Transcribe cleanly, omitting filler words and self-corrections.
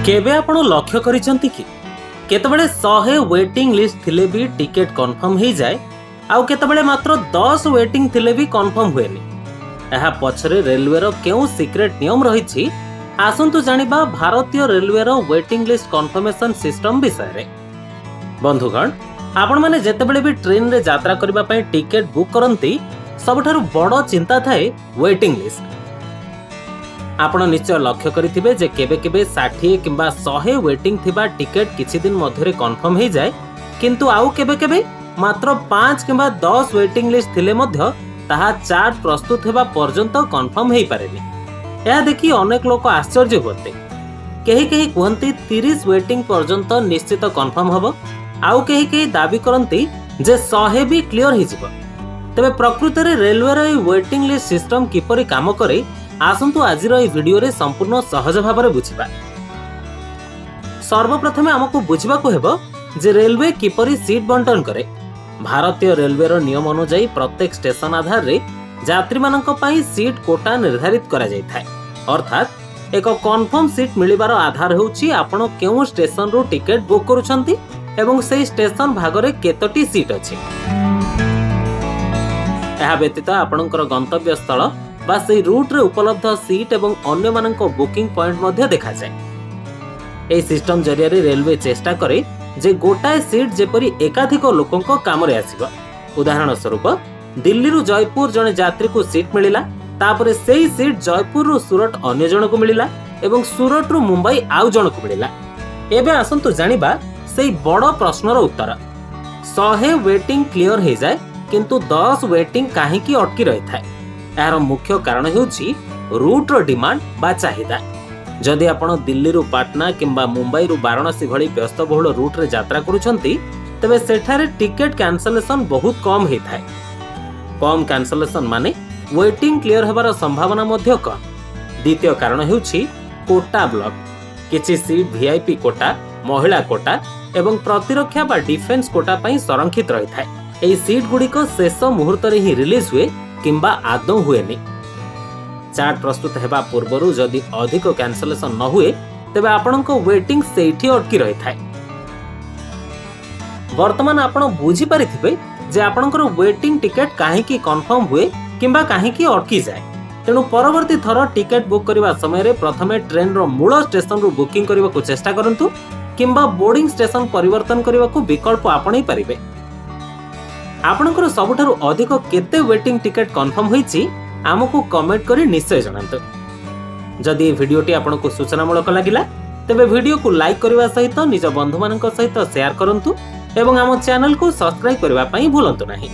केबे आपण लक्ष्य करिसंती कि केतबेले 100 वेटिंग लिस्ट थिले भी टिकेट कंफर्म हो जाए आउ केतबेले मात्र 10 वेटिंग थिले भी कंफर्म हुएनी। एहा पछरे रेलवेर केउ सीक्रेट नियम रहिछि आसंतु जानिबा भारतीय रेलवेर वेटिंग लिस्ट कंफर्मेशन सिस्टम विषय रे। बंधुगण आपण माने जेतेबेले भी ट्रेन रे यात्रा करबा पई टिकेट बुक करंती सबठारु बड़ चिंता थाए वेटिंग लिस्ट। आपण निश्चय लक्ष्य करिथिबे जे केबे केबे 60 किंबा 100 वेटिंग थिबा टिकेट किछि दिन मध्यरे कंफर्म हो जाए किंतु आउ केबे केबे मात्र 5 किंबा 10 वेटिंग लिस्ट थिले मध्य ताहा चार्ट प्रस्तुत हेबा पर्यंत कंफर्म हेई पारेनी। या देखि अनेक लोक आश्चर्य होते। केही केही कहंती 30 वेटिंग पर्यंत निश्चित कंफर्म हबो आउ केही केही दाबी करंती जे 100 भी क्लियर हि जिवो। तबे प्रकृति रे रेलवे रे वेटिंग लिस्ट सिस्टम किपरि काम करे आसंतु आज भिडियो रे संपूर्ण सहज भाव में बुझा। सर्वप्रथमे आमको बुझा हेबो जे रेलवे किपरि सीट बंटन करे। भारतीय रेलवे रो नियम अनुसार प्रत्येक स्टेशन आधार रे यात्री मानक पई सीट कोटा निर्धारित करा जाय थाए। अर्थात एक कन्फर्म सीट मिलिबार आधार होउची आपण केउ स्टेशन रो टिकेट बुक करूछंती एवं सेही स्टेशन भाग रे केतोटी सीट अछि। एहा व्यतीत आपणकर गंतव्य स्थल बा से रूट रे उपलब्ध सीट एवं अन्य मानक बुकिंग पॉइंट मध्य देखा जाए। ए सिस्टम जरिया रे रेलवे चेष्टा करे जे गोटाए सीट जेपरि एकाधिक लोकंक काम रे आसीबो। उदाहरण स्वरूप दिल्ली रु जयपुर जने यात्री को सीट मिलिला तापरे सेही सीट जयपुर रु सूरत अन्य जन को मिलिला एवं सूरत रु मुंबई आउ जन को मिलिला। एबे आसंतु जानिबा सेही बड़ प्रश्नर उत्तर। 100 वेटिंग क्लियर हे जाए किंतु 10 वेटिंग काहे की अटकी रही थाए। यार मुख्य कारण हेउछि रूट रो डिमांड बा चाहिदा। जदि आपण दिल्ली रु पाटना किंबा मुंबई रु वाराणसी भली व्यस्तबहुल रूट रे यात्रा करूछंती तबे सेठारे टिकेट कैंसलेशन बहुत कम हे थाए। कम कैंसलेशन माने वेटिंग क्लियर हेबार संभावना मध्य कम। द्वितीय कारण हेउछि कोटा ब्लॉक। किछि सीट वीआईपी कोटा, महिला कोटा एवं प्रतिरक्षा बा डिफेंस कोटा पई संरक्षित रही थाए। एई सीट गुडी को शेष मुहूर्त रे ही रिलीज हुए किंबा आदौ हुएनी। चार्ट प्रस्तुत हेबा पूर्वरु जदि अधिक कैंसलेशन न हुए तेबे आपणको वेटिंग सेठी अटकी रही थाए। वर्तमान आपण बुझी परिथिबे जे आपणकर वेटिंग टिकेट काहे की कंफर्म हुए किंबा काहे की अटकी जाए। तेनु परवर्ती थर टिकेट बुक करबा समय रे प्रथमे ट्रेन रो मूल स्टेशन रु बुकिंग करबा को चेष्टा करंतु किंबा बोर्डिंग स्टेशन परिवर्तन करबा को विकल्प आपणै परिबे। आपणकर सबुठारु अधिक केते वेटिंग टिकेट कंफर्म होईची आमको कमेंट करी निश्चय जणांतु। जदि वीडियोटी आपनको सूचनामूलक लागिला तेबे वीडियो को लाइक करबा सहित निज बंधु मानक सहित शेयर करंतु एवं आम चैनल को सब्सक्राइब करबा पई भूलंतु नाही।